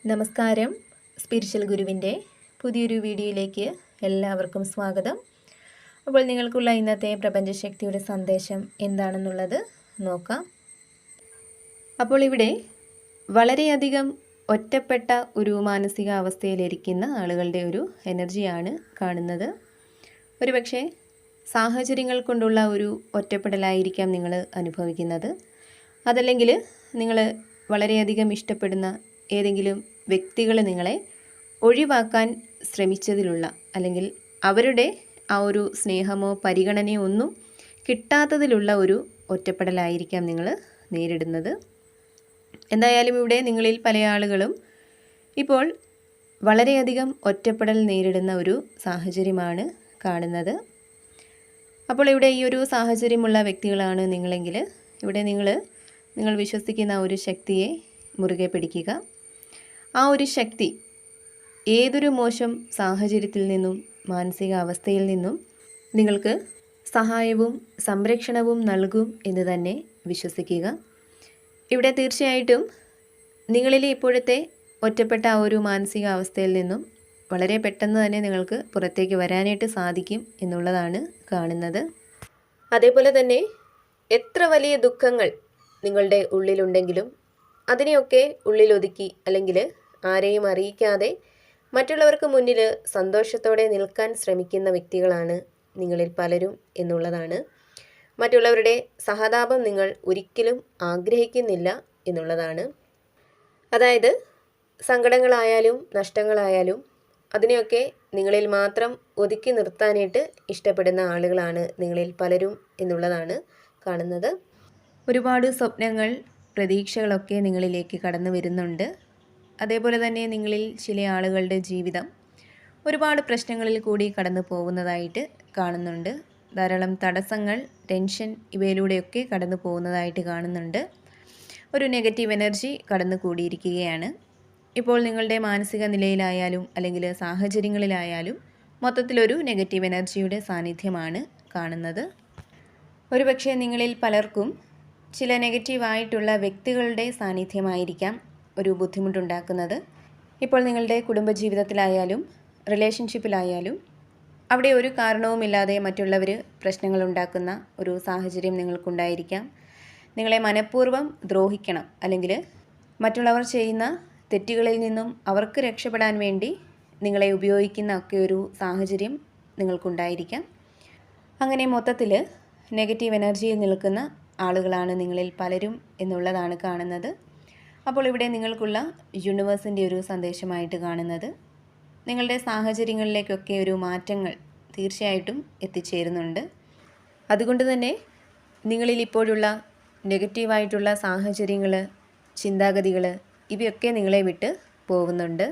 നമസ്കാരം. സ്പിരിച്വൽ ഗുരുവിൻ്റെ പുതിയൊരു വീഡിയോയിലേക്ക് എല്ലാവർക്കും സ്വാഗതം. അപ്പോൾ നിങ്ങൾക്കുള്ള ഇന്നത്തെ പ്രപഞ്ചശക്തിയുടെ സന്ദേശം എന്താണെന്നുള്ളത് നോക്കാം. അപ്പോൾ ഇവിടെ വളരെയധികം ഒറ്റപ്പെട്ട ഒരു മാനസികാവസ്ഥയിലിരിക്കുന്ന ആളുകളുടെ ഒരു എനർജിയാണ് കാണുന്നത്. ഒരുപക്ഷെ സാഹചര്യങ്ങൾ കൊണ്ടുള്ള ഒരു ഒറ്റപ്പെടലായിരിക്കാം നിങ്ങൾ അനുഭവിക്കുന്നത്. അതല്ലെങ്കിൽ നിങ്ങൾ വളരെയധികം ഇഷ്ടപ്പെടുന്ന ഏതെങ്കിലും വ്യക്തികൾ നിങ്ങളെ ഒഴിവാക്കാൻ ശ്രമിച്ചതിലുള്ള അല്ലെങ്കിൽ അവരുടെ ആ ഒരു സ്നേഹമോ പരിഗണനയോ ഒന്നും കിട്ടാത്തതിലുള്ള ഒരു ഒറ്റപ്പെടലായിരിക്കാം നിങ്ങൾ നേരിടുന്നത്. എന്തായാലും ഇവിടെ നിങ്ങളിൽ പല ആളുകളും ഇപ്പോൾ വളരെയധികം ഒറ്റപ്പെടൽ നേരിടുന്ന ഒരു സാഹചര്യമാണ് കാണുന്നത്. അപ്പോൾ ഇവിടെ ഈ ഒരു സാഹചര്യമുള്ള വ്യക്തികളാണ് നിങ്ങളെങ്കിൽ ഇവിടെ നിങ്ങൾ വിശ്വസിക്കുന്ന ഒരു ശക്തിയെ മുറുകെ പിടിക്കുക. ആ ഒരു ശക്തി ഏതൊരു മോശം സാഹചര്യത്തിൽ നിന്നും മാനസികാവസ്ഥയിൽ നിന്നും നിങ്ങൾക്ക് സഹായവും സംരക്ഷണവും നൽകും എന്ന് തന്നെ വിശ്വസിക്കുക. ഇവിടെ തീർച്ചയായിട്ടും നിങ്ങളിലെ ഇപ്പോഴത്തെ ഒറ്റപ്പെട്ട ആ ഒരു മാനസികാവസ്ഥയിൽ നിന്നും വളരെ പെട്ടെന്ന് തന്നെ നിങ്ങൾക്ക് പുറത്തേക്ക് വരാനായിട്ട് സാധിക്കും എന്നുള്ളതാണ് കാണുന്നത്. അതേപോലെ തന്നെ എത്ര വലിയ ദുഃഖങ്ങൾ നിങ്ങളുടെ ഉള്ളിലുണ്ടെങ്കിലും അതിനെയൊക്കെ ഉള്ളിലൊതുക്കി അല്ലെങ്കിൽ ആരെയും അറിയിക്കാതെ മറ്റുള്ളവർക്ക് മുന്നിൽ സന്തോഷത്തോടെ നിൽക്കാൻ ശ്രമിക്കുന്ന വ്യക്തികളാണ് നിങ്ങളിൽ പലരും എന്നുള്ളതാണ്. മറ്റുള്ളവരുടെ സഹതാപം നിങ്ങൾ ഒരിക്കലും ആഗ്രഹിക്കുന്നില്ല എന്നുള്ളതാണ്. അതായത് സങ്കടങ്ങളായാലും നഷ്ടങ്ങളായാലും അതിനെയൊക്കെ നിങ്ങളിൽ മാത്രം ഒതുക്കി നിർത്താനായിട്ട് ഇഷ്ടപ്പെടുന്ന ആളുകളാണ് നിങ്ങളിൽ പലരും എന്നുള്ളതാണ് കാണുന്നത്. ഒരുപാട് സ്വപ്നങ്ങൾ പ്രതീക്ഷകളൊക്കെ നിങ്ങളിലേക്ക് കടന്നു വരുന്നുണ്ട്. അതേപോലെ തന്നെ നിങ്ങളിൽ ചില ആളുകളുടെ ജീവിതം ഒരുപാട് പ്രശ്നങ്ങളിൽ കൂടി കടന്നു പോകുന്നതായിട്ട് കാണുന്നുണ്ട്. ധാരാളം തടസ്സങ്ങൾ, ടെൻഷൻ ഇവയിലൂടെയൊക്കെ കടന്നു പോകുന്നതായിട്ട് കാണുന്നുണ്ട്. ഒരു നെഗറ്റീവ് എനർജി കടന്നു കൂടിയിരിക്കുകയാണ്. ഇപ്പോൾ നിങ്ങളുടെ മാനസിക നിലയിലായാലും അല്ലെങ്കിൽ സാഹചര്യങ്ങളിലായാലും മൊത്തത്തിലൊരു നെഗറ്റീവ് എനർജിയുടെ സാന്നിധ്യമാണ് കാണുന്നത്. ഒരുപക്ഷെ നിങ്ങളിൽ പലർക്കും ചില നെഗറ്റീവായിട്ടുള്ള വ്യക്തികളുടെ സാന്നിധ്യമായിരിക്കാം ഒരു ബുദ്ധിമുട്ടുണ്ടാക്കുന്നത്. ഇപ്പോൾ നിങ്ങളുടെ കുടുംബജീവിതത്തിലായാലും റിലേഷൻഷിപ്പിലായാലും അവിടെ ഒരു കാരണവുമില്ലാതെ മറ്റുള്ളവർ പ്രശ്നങ്ങളുണ്ടാക്കുന്ന ഒരു സാഹചര്യം നിങ്ങൾക്കുണ്ടായിരിക്കാം. നിങ്ങളെ മനഃപൂർവ്വം ദ്രോഹിക്കണം അല്ലെങ്കിൽ മറ്റുള്ളവർ ചെയ്യുന്ന തെറ്റുകളിൽ നിന്നും അവർക്ക് രക്ഷപ്പെടാൻ വേണ്ടി നിങ്ങളെ ഉപയോഗിക്കുന്ന ഒക്കെ ഒരു സാഹചര്യം നിങ്ങൾക്കുണ്ടായിരിക്കാം. അങ്ങനെ മൊത്തത്തിൽ നെഗറ്റീവ് എനർജിയിൽ നിൽക്കുന്ന ആളുകളാണ് നിങ്ങളിൽ പലരും എന്നുള്ളതാണ് കാണുന്നത്. അപ്പോൾ ഇവിടെ നിങ്ങൾക്കുള്ള യൂണിവേഴ്സിൻ്റെ ഒരു സന്ദേശമായിട്ട് കാണുന്നത് നിങ്ങളുടെ സാഹചര്യങ്ങളിലേക്കൊക്കെ ഒരു മാറ്റങ്ങൾ തീർച്ചയായിട്ടും എത്തിച്ചേരുന്നുണ്ട്. അതുകൊണ്ട് തന്നെ നിങ്ങളിൽ ഇപ്പോഴുള്ള നെഗറ്റീവായിട്ടുള്ള സാഹചര്യങ്ങൾ, ചിന്താഗതികൾ ഇവയൊക്കെ നിങ്ങളെ വിട്ട് പോകുന്നുണ്ട്.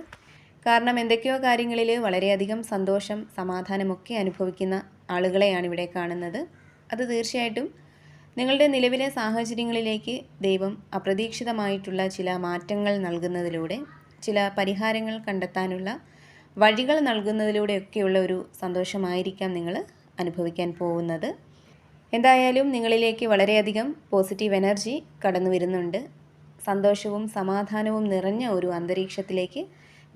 കാരണം എന്തൊക്കെയോ കാര്യങ്ങളിൽ വളരെയധികം സന്തോഷം, സമാധാനമൊക്കെ അനുഭവിക്കുന്ന ആളുകളെയാണ് ഇവിടെ കാണുന്നത്. അത് തീർച്ചയായിട്ടും നിങ്ങളുടെ നിലവിലെ സാഹചര്യങ്ങളിലേക്ക് ദൈവം അപ്രതീക്ഷിതമായിട്ടുള്ള ചില മാറ്റങ്ങൾ നൽകുന്നതിലൂടെ, ചില പരിഹാരങ്ങൾ കണ്ടെത്താനുള്ള വഴികൾ നൽകുന്നതിലൂടെയൊക്കെയുള്ള ഒരു സന്തോഷമായിരിക്കാം നിങ്ങൾ അനുഭവിക്കാൻ പോകുന്നത്. എന്തായാലും നിങ്ങളിലേക്ക് വളരെയധികം പോസിറ്റീവ് എനർജി കടന്നു വരുന്നുണ്ട്. സന്തോഷവും സമാധാനവും നിറഞ്ഞ ഒരു അന്തരീക്ഷത്തിലേക്ക്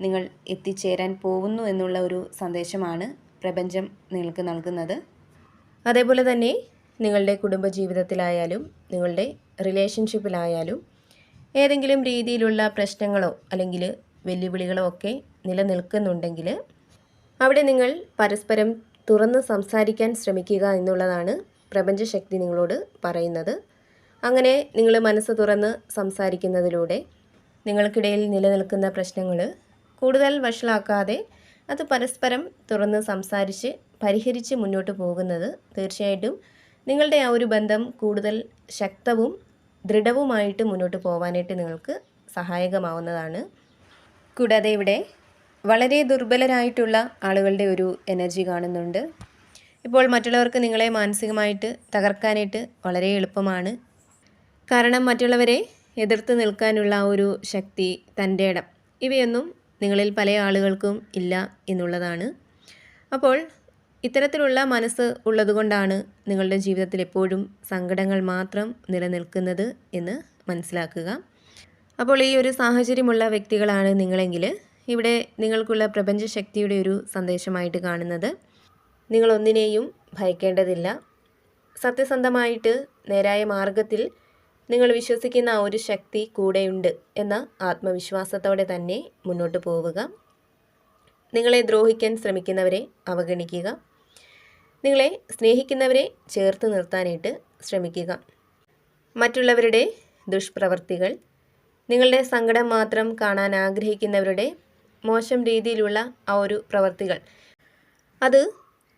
നിങ്ങൾ എത്തിച്ചേരാൻ പോകുന്നു എന്നുള്ള ഒരു സന്ദേശമാണ് പ്രപഞ്ചം നിങ്ങൾക്ക് നൽകുന്നത്. അതേപോലെ തന്നെ നിങ്ങളുടെ കുടുംബജീവിതത്തിലായാലും നിങ്ങളുടെ റിലേഷൻഷിപ്പിലായാലും ഏതെങ്കിലും രീതിയിലുള്ള പ്രശ്നങ്ങളോ അല്ലെങ്കിൽ വെല്ലുവിളികളോ ഒക്കെ നിലനിൽക്കുന്നുണ്ടെങ്കിൽ അവിടെ നിങ്ങൾ പരസ്പരം തുറന്ന് സംസാരിക്കാൻ ശ്രമിക്കുക എന്നുള്ളതാണ് പ്രപഞ്ചശക്തി നിങ്ങളോട് പറയുന്നത്. അങ്ങനെ നിങ്ങൾ മനസ്സ് തുറന്ന് സംസാരിക്കുന്നതിലൂടെ നിങ്ങൾക്കിടയിൽ നിലനിൽക്കുന്ന പ്രശ്നങ്ങൾ കൂടുതൽ വഷളാക്കാതെ അത് പരസ്പരം തുറന്ന് സംസാരിച്ച് പരിഹരിച്ച് മുന്നോട്ട് പോകുന്നത് തീർച്ചയായിട്ടും നിങ്ങളുടെ ആ ഒരു ബന്ധം കൂടുതൽ ശക്തവും ദൃഢവുമായിട്ട് മുന്നോട്ട് പോകാനായിട്ട് നിങ്ങൾക്ക് സഹായകമാവുന്നതാണ്. കൂടാതെ ഇവിടെ വളരെ ദുർബലരായിട്ടുള്ള ആളുകളുടെ ഒരു എനർജി കാണുന്നുണ്ട്. ഇപ്പോൾ മറ്റുള്ളവർക്ക് നിങ്ങളെ മാനസികമായിട്ട് തകർക്കാനായിട്ട് വളരെ എളുപ്പമാണ്. കാരണം മറ്റുള്ളവരെ എതിർത്ത് നിൽക്കാനുള്ള ഒരു ശക്തി, തൻ്റെ ഇടം ഇവയൊന്നും നിങ്ങളിൽ പല ആളുകൾക്കും ഇല്ല എന്നുള്ളതാണ്. അപ്പോൾ ഇത്തരത്തിലുള്ള മനസ്സ് ഉള്ളതുകൊണ്ടാണ് നിങ്ങളുടെ ജീവിതത്തിൽ എപ്പോഴും സങ്കടങ്ങൾ മാത്രം നിലനിൽക്കുന്നത് എന്ന് മനസ്സിലാക്കുക. അപ്പോൾ ഈ ഒരു സാഹചര്യമുള്ള വ്യക്തികളാണ് നിങ്ങളെങ്കിൽ ഇവിടെ നിങ്ങൾക്കുള്ള പ്രപഞ്ചശക്തിയുടെ ഒരു സന്ദേശമായിട്ട് കാണുന്നത്, നിങ്ങളൊന്നിനെയും ഭയക്കേണ്ടതില്ല. സത്യസന്ധമായിട്ട് നേരായ മാർഗത്തിൽ നിങ്ങൾ വിശ്വസിക്കുന്ന ആ ഒരു ശക്തി കൂടെയുണ്ട് എന്ന ആത്മവിശ്വാസത്തോടെ തന്നെ മുന്നോട്ട് പോവുക. നിങ്ങളെ ദ്രോഹിക്കാൻ ശ്രമിക്കുന്നവരെ അവഗണിക്കുക. നിങ്ങളെ സ്നേഹിക്കുന്നവരെ ചേർത്ത് നിർത്താനായിട്ട് ശ്രമിക്കുക. മറ്റുള്ളവരുടെ ദുഷ്പ്രവർത്തികൾ, നിങ്ങളുടെ സങ്കടം മാത്രം കാണാൻ ആഗ്രഹിക്കുന്നവരുടെ മോശം രീതിയിലുള്ള ആ ഒരു പ്രവർത്തികൾ, അത്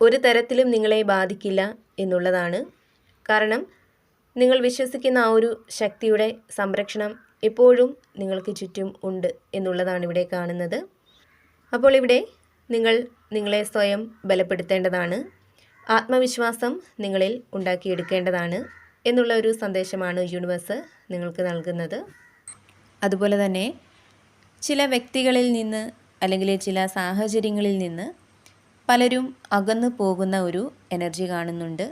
ഒരു തരത്തിലും നിങ്ങളെ ബാധിക്കില്ല എന്നുള്ളതാണ്. കാരണം നിങ്ങൾ വിശ്വസിക്കുന്ന ആ ഒരു ശക്തിയുടെ സംരക്ഷണം എപ്പോഴും നിങ്ങൾക്ക് ചുറ്റും ഉണ്ട് എന്നുള്ളതാണ് ഇവിടെ കാണുന്നത്. അപ്പോൾ ഇവിടെ നിങ്ങൾ നിങ്ങളെ സ്വയം ബലപ്പെടുത്തേണ്ടതാണ്, ആത്മവിശ്വാസം നിങ്ങളിൽ ഉണ്ടാക്കിയെടുക്കേണ്ടതാണ് എന്നുള്ള ഒരു സന്ദേശമാണ് യൂണിവേഴ്സ് നിങ്ങൾക്ക് നൽകുന്നത്. അതുപോലെ തന്നെ ചില വ്യക്തികളിൽ നിന്ന് അല്ലെങ്കിൽ ചില സാഹചര്യങ്ങളിൽ നിന്ന് പലരും അകന്നു പോകുന്ന ഒരു എനർജി കാണുന്നുണ്ട്.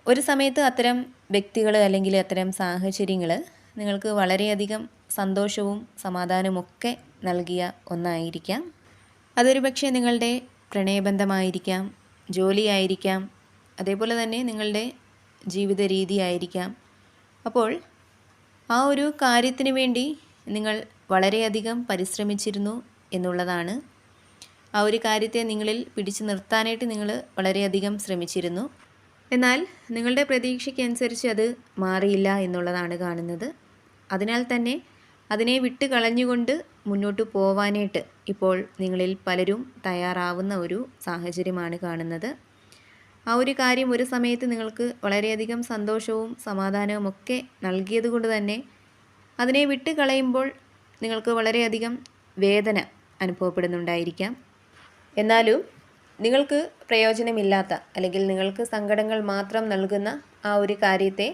ഒരു സമയത്ത് അത്തരം വ്യക്തികൾ അല്ലെങ്കിൽ അത്തരം സാഹചര്യങ്ങൾ നിങ്ങൾക്ക് വളരെയധികം സന്തോഷവും സമാധാനവും ഒക്കെ നൽകിയ ഒന്നായിരിക്കാം. അതൊരു പക്ഷേ നിങ്ങളുടെ പ്രണയബന്ധമായിരിക്കാം, ജോലിയായിരിക്കാം, അതേപോലെ തന്നെ നിങ്ങളുടെ ജീവിത രീതിയായിരിക്കാം. അപ്പോൾ ആ ഒരു കാര്യത്തിന് വേണ്ടി നിങ്ങൾ വളരെയധികം പരിശ്രമിച്ചിരുന്നു എന്നുള്ളതാണ്. ആ ഒരു കാര്യത്തെ നിങ്ങളിൽ പിടിച്ചു നിർത്താനായിട്ട് നിങ്ങൾ വളരെയധികം ശ്രമിച്ചിരുന്നു. എന്നാൽ നിങ്ങളുടെ പ്രതീക്ഷയ്ക്കനുസരിച്ച് അത് മാറിയില്ല എന്നുള്ളതാണ് കാണുന്നത്. അതിനാൽ തന്നെ അതിനെ വിട്ട് കളഞ്ഞുകൊണ്ട് മുന്നോട്ട് പോവാനായിട്ട് ഇപ്പോൾ നിങ്ങളിൽ പലരും തയ്യാറാവുന്ന ഒരു സാഹചര്യമാണ് കാണുന്നത്. ആ ഒരു കാര്യം ഒരു സമയത്ത് നിങ്ങൾക്ക് വളരെയധികം സന്തോഷവും സമാധാനവും ഒക്കെ നൽകിയത് കൊണ്ട് തന്നെ അതിനെ വിട്ട് കളയുമ്പോൾ നിങ്ങൾക്ക് വളരെയധികം വേദന അനുഭവപ്പെടുന്നുണ്ടായിരിക്കാം. എന്നാലും നിങ്ങൾക്ക് പ്രയോജനമില്ലാത്ത അല്ലെങ്കിൽ നിങ്ങൾക്ക് സങ്കടങ്ങൾ മാത്രം നൽകുന്ന ആ ഒരു കാര്യത്തെ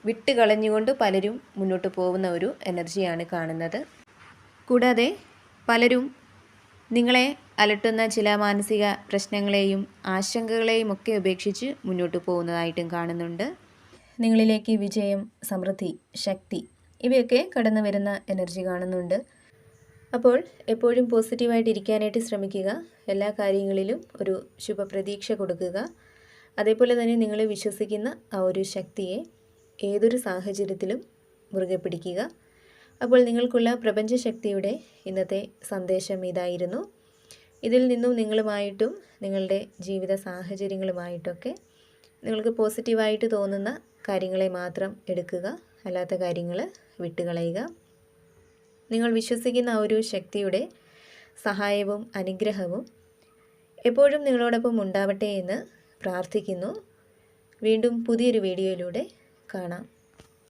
വിട്ട് കളഞ്ഞുകൊണ്ട് പലരും മുന്നോട്ട് പോകുന്ന ഒരു എനർജിയാണ് കാണുന്നത്. കൂടാതെ പലരും നിങ്ങളെ അലട്ടുന്ന ചില മാനസിക പ്രശ്നങ്ങളെയും ആശങ്കകളെയും ഒക്കെ ഉപേക്ഷിച്ച് മുന്നോട്ട് പോകുന്നതായിട്ടും കാണുന്നുണ്ട്. നിങ്ങളിലേക്ക് വിജയം, സമൃദ്ധി, ശക്തി ഇവയൊക്കെ കടന്നു വരുന്ന എനർജി കാണുന്നുണ്ട്. അപ്പോൾ എപ്പോഴും പോസിറ്റീവായിട്ട് ഇരിക്കാനായിട്ട് ശ്രമിക്കുക. എല്ലാ കാര്യങ്ങളിലും ഒരു ശുഭപ്രതീക്ഷ കൊടുക്കുക. അതേപോലെ തന്നെ നിങ്ങൾ വിശ്വസിക്കുന്ന ആ ഒരു ശക്തിയെ ഏതൊരു സാഹചര്യത്തിലും മുറുകെ പിടിക്കുക. അപ്പോൾ നിങ്ങൾക്കുള്ള പ്രപഞ്ചശക്തിയുടെ ഇന്നത്തെ സന്ദേശം ഇതായിരുന്നു. ഇതിൽ നിന്നും നിങ്ങളുമായിട്ടും നിങ്ങളുടെ ജീവിത സാഹചര്യങ്ങളുമായിട്ടൊക്കെ നിങ്ങൾക്ക് പോസിറ്റീവായിട്ട് തോന്നുന്ന കാര്യങ്ങളെ മാത്രം എടുക്കുക, അല്ലാത്ത കാര്യങ്ങൾ വിട്ടുകളയുക. നിങ്ങൾ വിശ്വസിക്കുന്ന ആ ഒരു ശക്തിയുടെ സഹായവും അനുഗ്രഹവും എപ്പോഴും നിങ്ങളോടൊപ്പം ഉണ്ടാവട്ടെ എന്ന് പ്രാർത്ഥിക്കുന്നു. വീണ്ടും പുതിയൊരു വീഡിയോയിലൂടെ കാണാം.